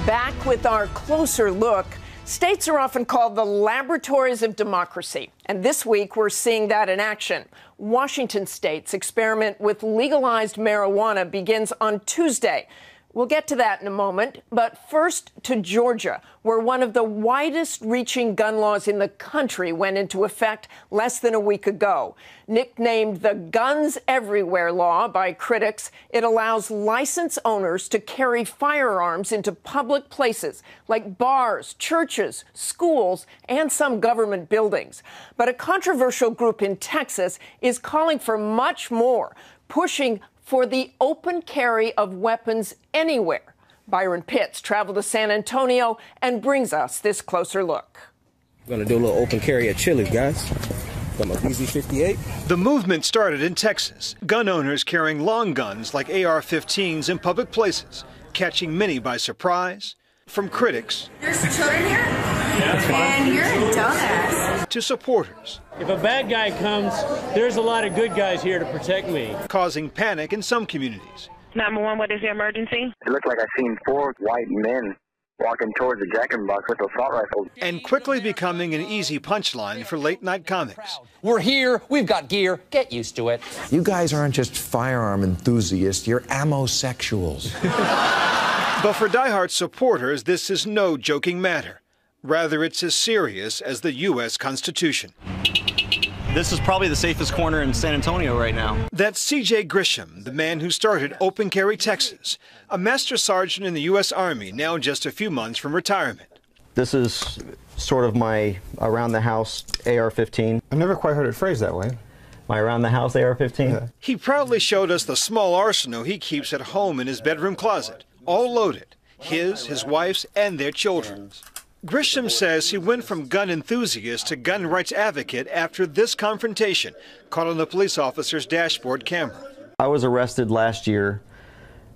Back with our closer look. States are often called the laboratories of democracy, and this week we're seeing that in action. Washington state's experiment with legalized marijuana begins on Tuesday. We'll get to that in a moment, but first to Georgia, where one of the widest-reaching gun laws in the country went into effect less than a week ago. Nicknamed the Guns Everywhere Law by critics, it allows license owners to carry firearms into public places like bars, churches, schools, and some government buildings. But a controversial group in Texas is calling for much more, pushing for the open carry of weapons anywhere. Byron Pitts traveled to San Antonio and brings us this closer look. We're going to do a little open carry at Chili's, guys. Got my BZ-58. The movement started in Texas. Gun owners carrying long guns like AR-15s in public places, catching many by surprise. From critics, There's children here, and you're a dumbass, to supporters. If a bad guy comes, there's a lot of good guys here to protect me. Causing panic in some communities. 911, what is the emergency? It looked like I seen 4 white men walking towards the Jack-in-the-Box with assault rifles. And quickly becoming an easy punchline for late-night comics. We're here, we've got gear, get used to it. You guys aren't just firearm enthusiasts, you're ammo-sexuals. But for diehard supporters, this is no joking matter. Rather, it's as serious as the U.S. Constitution. This is probably the safest corner in San Antonio right now. That's C.J. Grisham, the man who started Open Carry Texas, a master sergeant in the U.S. Army, now just a few months from retirement. This is sort of my around-the-house AR-15. I've never quite heard it phrased that way. My around-the-house AR-15? Yeah. He proudly showed us the small arsenal he keeps at home in his bedroom closet, all loaded, his wife's, and their children's. Grisham says he went from gun enthusiast to gun rights advocate after this confrontation caught on the police officer's dashboard camera. I was arrested last year.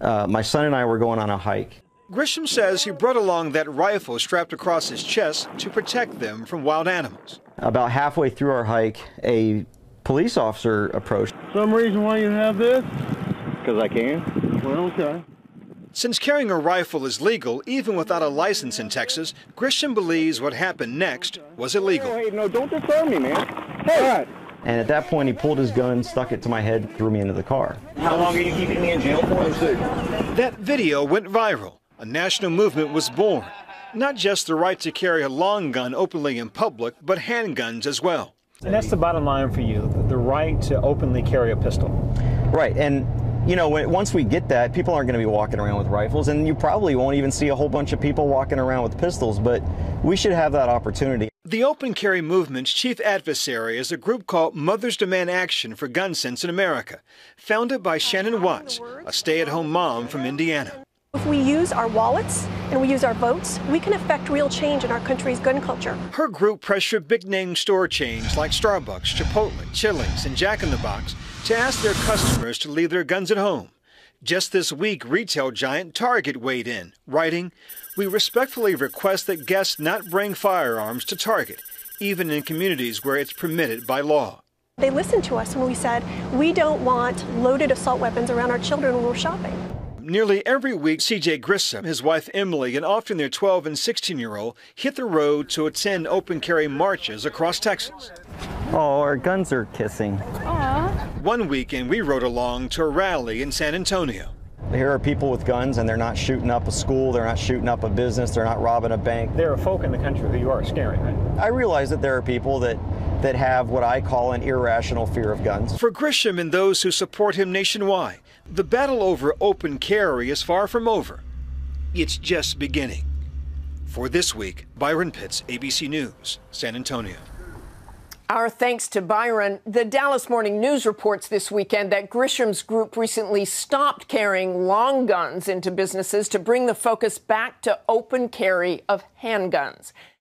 My son and I were going on a hike. Grisham says he brought along that rifle strapped across his chest to protect them from wild animals. About halfway through our hike, a police officer approached. Some reason why you have this? Because I can. Well, okay. Since carrying a rifle is legal, even without a license in Texas, Grisham believes what happened next was illegal. Hey, no, don't disarm me, man. Hey! And at that point, he pulled his gun, stuck it to my head, threw me into the car. How long are you keeping me in jail for? That video went viral. A national movement was born. Not just the right to carry a long gun openly in public, but handguns as well. And that's the bottom line for you, the right to openly carry a pistol. Right, and you know, once we get that, people aren't going to be walking around with rifles, and you probably won't even see a whole bunch of people walking around with pistols, but we should have that opportunity. The Open Carry movement's chief adversary is a group called Mothers Demand Action for Gun Sense in America, founded by Shannon Watts, a stay-at-home mom from Indiana. If we use our wallets and we use our votes, we can affect real change in our country's gun culture. Her group pressured big-name store chains like Starbucks, Chipotle, Chili's, and Jack-in-the-Box to ask their customers to leave their guns at home. Just this week, retail giant Target weighed in, writing, "We respectfully request that guests not bring firearms to Target, even in communities where it's permitted by law." They listened to us when we said, we don't want loaded assault weapons around our children when we're shopping. Nearly every week, C.J. Grisham, his wife Emily, and often their 12 and 16-year-old hit the road to attend open carry marches across Texas. Oh, our guns are kissing. Aww. One weekend, we rode along to a rally in San Antonio. Here are people with guns, and they're not shooting up a school, they're not shooting up a business, they're not robbing a bank. There are folk in the country who you are scaring, right? I realize that there are people that have what I call an irrational fear of guns. For Grisham and those who support him nationwide, the battle over open carry is far from over. It's just beginning. For this week, Byron Pitts, ABC News, San Antonio. Our thanks to Byron. The Dallas Morning News reports this weekend that Grisham's group recently stopped carrying long guns into businesses to bring the focus back to open carry of handguns.